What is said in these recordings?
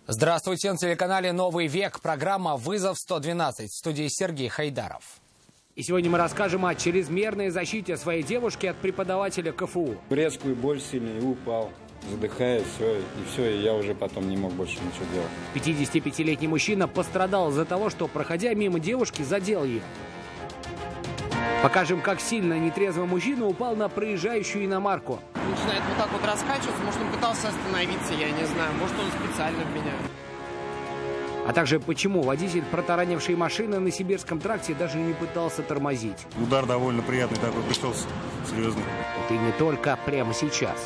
Здравствуйте, на телеканале «Новый век». Программа «Вызов 112». В студии Сергей Хайдаров. И сегодня мы расскажем о чрезмерной защите своей девушки от преподавателя КФУ. Резкую боль сильно и упал, задыхаясь, и я уже потом не мог больше ничего делать. 55-летний мужчина пострадал из-за того, что, проходя мимо девушки, задел ее. Покажем, как сильно нетрезвый мужчина упал на проезжающую иномарку. Начинает вот так вот раскачиваться, может, он пытался остановиться, я не знаю, может, он специально в меня. А также, почему водитель, протаранивший машины на Сибирском тракте, даже не пытался тормозить. Удар довольно приятный такой пришелся, серьезный. Это и не только прямо сейчас.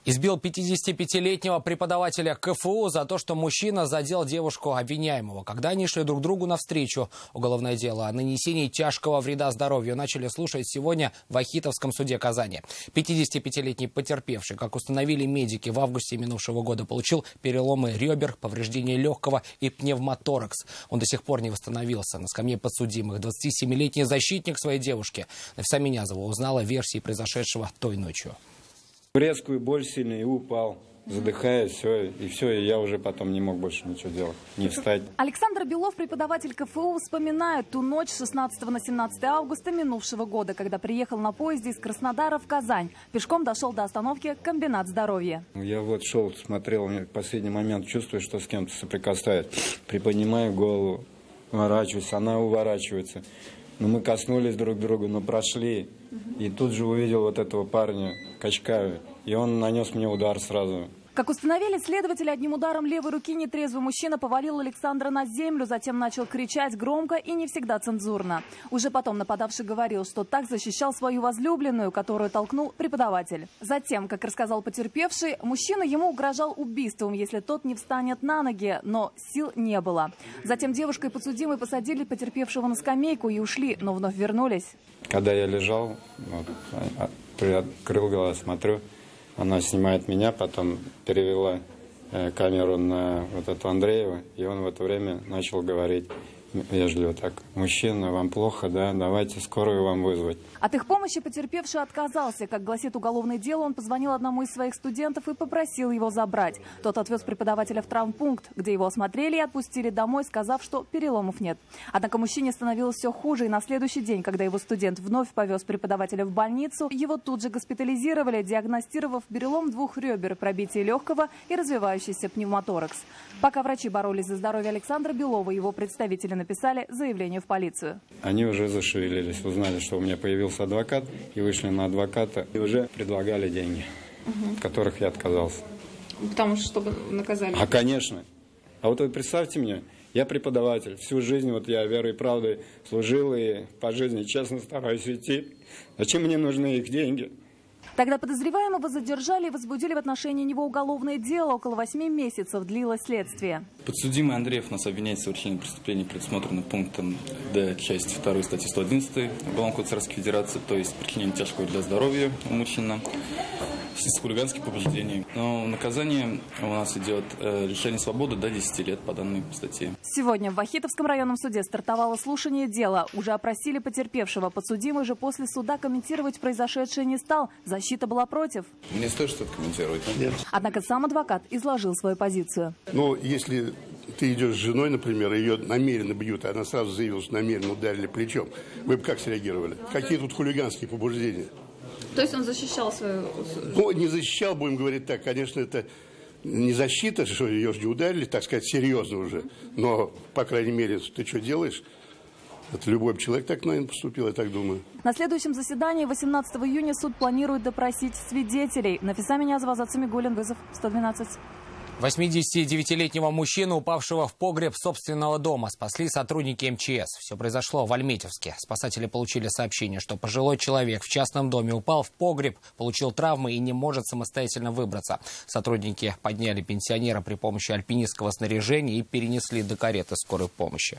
Избил 55-летнего преподавателя КФУ за то, что мужчина задел девушку обвиняемого. Когда они шли друг другу навстречу, уголовное дело о нанесении тяжкого вреда здоровью начали слушать сегодня в Ахитовском суде Казани. 55-летний потерпевший, как установили медики, в августе минувшего года получил переломы ребер, повреждение легкого и пневмоторакс. Он до сих пор не восстановился. На скамье подсудимых 27-летний защитник своей девушки Нафиса Минязова узнала версии произошедшего той ночью. Резкую боль сильно и упал, задыхаясь, и я уже потом не мог больше ничего делать, не встать. Александр Белов, преподаватель КФУ, вспоминает ту ночь с 16 на 17 августа минувшего года, когда приехал на поезде из Краснодара в Казань. Пешком дошел до остановки «Комбинат здоровья». Я шел, смотрел, в последний момент чувствую, что с кем-то соприкасаюсь. Приподнимаю голову, уворачиваюсь, она уворачивается. Мы коснулись друг друга, но прошли. И тут же увидел вот этого парня, Качкаева, и он нанес мне удар сразу. Как установили следователи, одним ударом левой руки нетрезвый мужчина повалил Александра на землю, затем начал кричать громко и не всегда цензурно. Уже потом нападавший говорил, что так защищал свою возлюбленную, которую толкнул преподаватель. Затем, как рассказал потерпевший, мужчина ему угрожал убийством, если тот не встанет на ноги, но сил не было. Затем девушка и подсудимый посадили потерпевшего на скамейку и ушли, но вновь вернулись. Когда я лежал, приоткрыл глаз, смотрю. Она снимает меня, потом перевела камеру на вот эту Андреева, и он в это время начал говорить вежливо так: «Мужчина, вам плохо, да? Давайте скорую вам вызвать». От их помощи потерпевший отказался. Как гласит уголовное дело, он позвонил одному из своих студентов и попросил его забрать. Тот отвез преподавателя в травмпункт, где его осмотрели и отпустили домой, сказав, что переломов нет. Однако мужчине становилось все хуже, и на следующий день, когда его студент вновь повез преподавателя в больницу, его тут же госпитализировали, диагностировав перелом 2 ребер, пробитие легкого и развивающийся пневмоторакс. Пока врачи боролись за здоровье Александра Белова, его представители написали заявление в полицию. Они уже зашевелились, узнали, что у меня появился адвокат, и вышли на адвоката, и уже предлагали деньги, от которых я отказался. Потому что, чтобы наказали? А, конечно. А вот вы представьте мне, я преподаватель, всю жизнь я верой и правдой служил, и по жизни честно стараюсь идти. Зачем мне нужны их деньги? Тогда подозреваемого задержали и возбудили в отношении него уголовное дело. Около 8 месяцев длилось следствие. Подсудимый Андреев нас обвиняет в совершении преступления, предусмотренного пунктом Д части 2 статьи 111 Уголовного кодекса Российской Федерации, то есть причинение тяжкого для здоровья умышленно, с хулиганских побуждений. Но наказание у нас идет лишение свободы до 10 лет по данной статье. Сегодня в Ахитовском районном суде стартовало слушание дела. Уже опросили потерпевшего. Подсудимый же после суда комментировать произошедшее не стал. Защита была против. Не стоит что-то комментировать. Нет. Однако сам адвокат изложил свою позицию. Если ты идешь с женой, например, ее намеренно бьют, а она сразу заявила, что намеренно ударили плечом, вы бы как среагировали? Какие тут хулиганские побуждения? То есть он защищал свою... Не защищал, будем говорить так. Конечно, это не защита, что ее же не ударили, так сказать, серьезно уже. Но, по крайней мере, ты что делаешь? Это любой человек так, наверное, поступил, я так думаю. На следующем заседании 18 июня суд планирует допросить свидетелей. Нафиса Минязова, Азат Самигуллин, вызов 112. 89-летнего мужчину, упавшего в погреб собственного дома, спасли сотрудники МЧС. Все произошло в Альметьевске. Спасатели получили сообщение, что пожилой человек в частном доме упал в погреб, получил травмы и не может самостоятельно выбраться. Сотрудники подняли пенсионера при помощи альпинистского снаряжения и перенесли до кареты скорой помощи.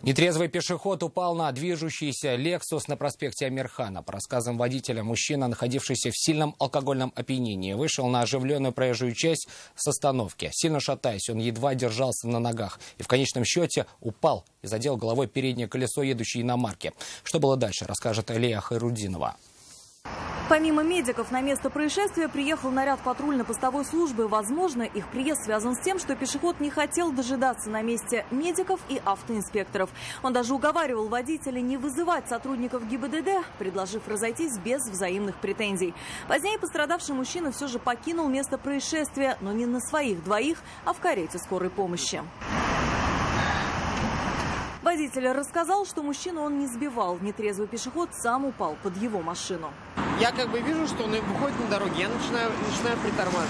Нетрезвый пешеход упал на движущийся «Лексус» на проспекте Амирхана. По рассказам водителя, мужчина, находившийся в сильном алкогольном опьянении, вышел на оживленную проезжую часть с остановки. Сильно шатаясь, он едва держался на ногах и в конечном счете упал и задел головой переднее колесо едущей иномарки. Что было дальше, расскажет Лея Хайрудинова. Помимо медиков, на место происшествия приехал наряд патрульно-постовой службы. Возможно, их приезд связан с тем, что пешеход не хотел дожидаться на месте медиков и автоинспекторов. Он даже уговаривал водителя не вызывать сотрудников ГИБДД, предложив разойтись без взаимных претензий. Позднее пострадавший мужчина все же покинул место происшествия, но не на своих двоих, а в карете скорой помощи. Водитель рассказал, что мужчину он не сбивал. Нетрезвый пешеход сам упал под его машину. Я как бы вижу, что он выходит на дорогу, я начинаю притормаживать.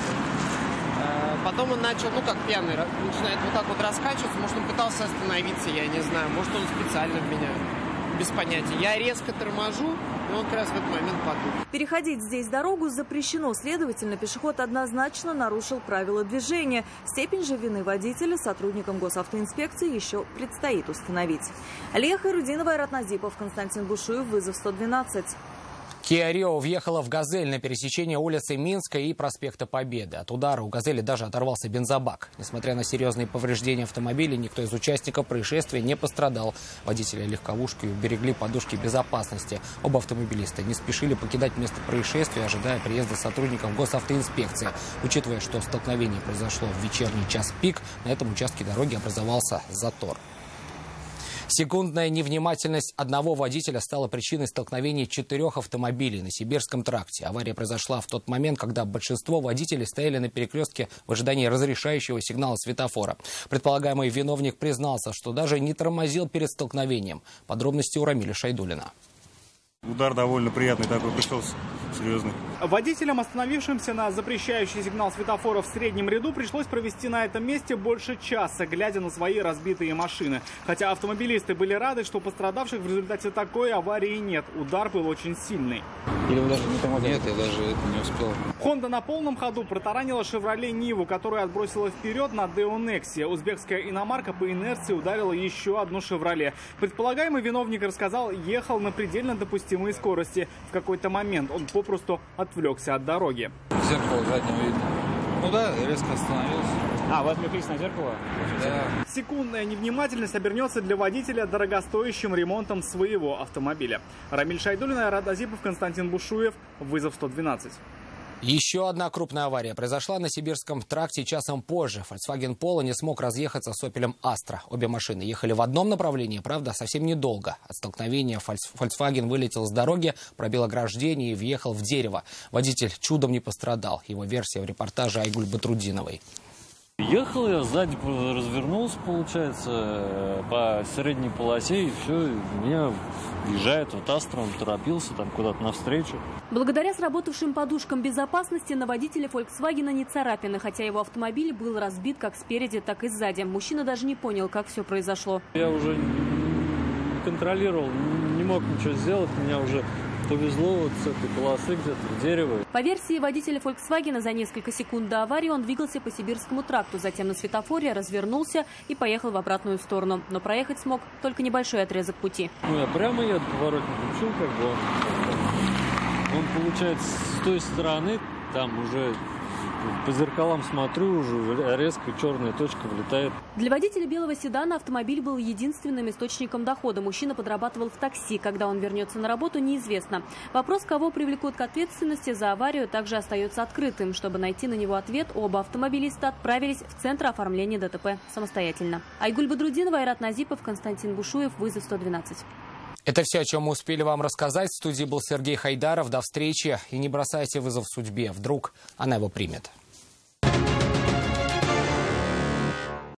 Потом он начал, как пьяный, начинает вот так вот раскачиваться. Может, он пытался остановиться, я не знаю. Может, он специально в меня. Без понятия. Я резко торможу, и он как раз в этот момент падает. Переходить здесь дорогу запрещено. Следовательно, пешеход однозначно нарушил правила движения. Степень же вины водителя сотрудникам госавтоинспекции еще предстоит установить. Алия Хайрудинова, Айрат Назипов, Константин Бушуев, вызов 112. Kia Rio въехала в «Газель» на пересечении улицы Минской и проспекта Победы. От удара у «Газели» даже оторвался бензобак. Несмотря на серьезные повреждения автомобиля, никто из участников происшествия не пострадал. Водители легковушки уберегли подушки безопасности. Оба автомобилиста не спешили покидать место происшествия, ожидая приезда сотрудников госавтоинспекции. Учитывая, что столкновение произошло в вечерний час пик, на этом участке дороги образовался затор. Секундная невнимательность одного водителя стала причиной столкновения 4 автомобилей на Сибирском тракте. Авария произошла в тот момент, когда большинство водителей стояли на перекрестке в ожидании разрешающего сигнала светофора. Предполагаемый виновник признался, что даже не тормозил перед столкновением. Подробности у Рамиля Шайдуллина. Удар довольно приятный такой пришелся, серьезный. Водителям, остановившимся на запрещающий сигнал светофора в среднем ряду, пришлось провести на этом месте больше часа, глядя на свои разбитые машины. Хотя автомобилисты были рады, что пострадавших в результате такой аварии нет. Удар был очень сильный. Или вы даже не тормозили? Нет, я даже это не успел. Honda на полном ходу протаранила Chevrolet Ниву, которую отбросила вперед на Deo Nexia. Узбекская иномарка по инерции ударила еще одну Chevrolet. Предполагаемый виновник рассказал, ехал на предельно допустимой скорости. В какой-то момент он попросту отвлекся от дороги. В зеркало заднего видно. Ну да, резко остановился. А, вы отвлеклись на зеркало? Да. Секундная невнимательность обернется для водителя дорогостоящим ремонтом своего автомобиля. Рамиль Шайдуллин, Айрат Назипов, Константин Бушуев, вызов 112. Еще одна крупная авария произошла на Сибирском тракте часом позже. Volkswagen Polo не смог разъехаться с Opel Astra. Обе машины ехали в одном направлении, правда, совсем недолго. От столкновения Volkswagen вылетел с дороги, пробил ограждение и въехал в дерево. Водитель чудом не пострадал. Его версия в репортаже Айгуль Батрудиновой. Ехал я, сзади развернулся, получается, по средней полосе, и все, меня въезжает вот Астра, он торопился там куда-то навстречу. Благодаря сработавшим подушкам безопасности на водителя Volkswagen не царапины, хотя его автомобиль был разбит как спереди, так и сзади. Мужчина даже не понял, как все произошло. Я уже не контролировал, не мог ничего сделать, меня уже повезло вот с этой полосы где-то в дерево. По версии водителя Volkswagen, за несколько секунд до аварии он двигался по Сибирскому тракту, затем на светофоре развернулся и поехал в обратную сторону. Но проехать смог только небольшой отрезок пути. Ну, я прямо еду, поворотник включил, как бы он, получается, с той стороны, там уже по зеркалам смотрю, уже резко черная точка влетает. Для водителя белого седана автомобиль был единственным источником дохода. Мужчина подрабатывал в такси. Когда он вернется на работу, неизвестно. Вопрос, кого привлекут к ответственности за аварию, также остается открытым. Чтобы найти на него ответ, оба автомобилиста отправились в Центр оформления ДТП самостоятельно. Айгуль Батрудинова, Айрат Назипов, Константин Бушуев, вызов 112. Это все, о чем мы успели вам рассказать. В студии был Сергей Хайдаров. До встречи. И не бросайте вызов судьбе. Вдруг она его примет.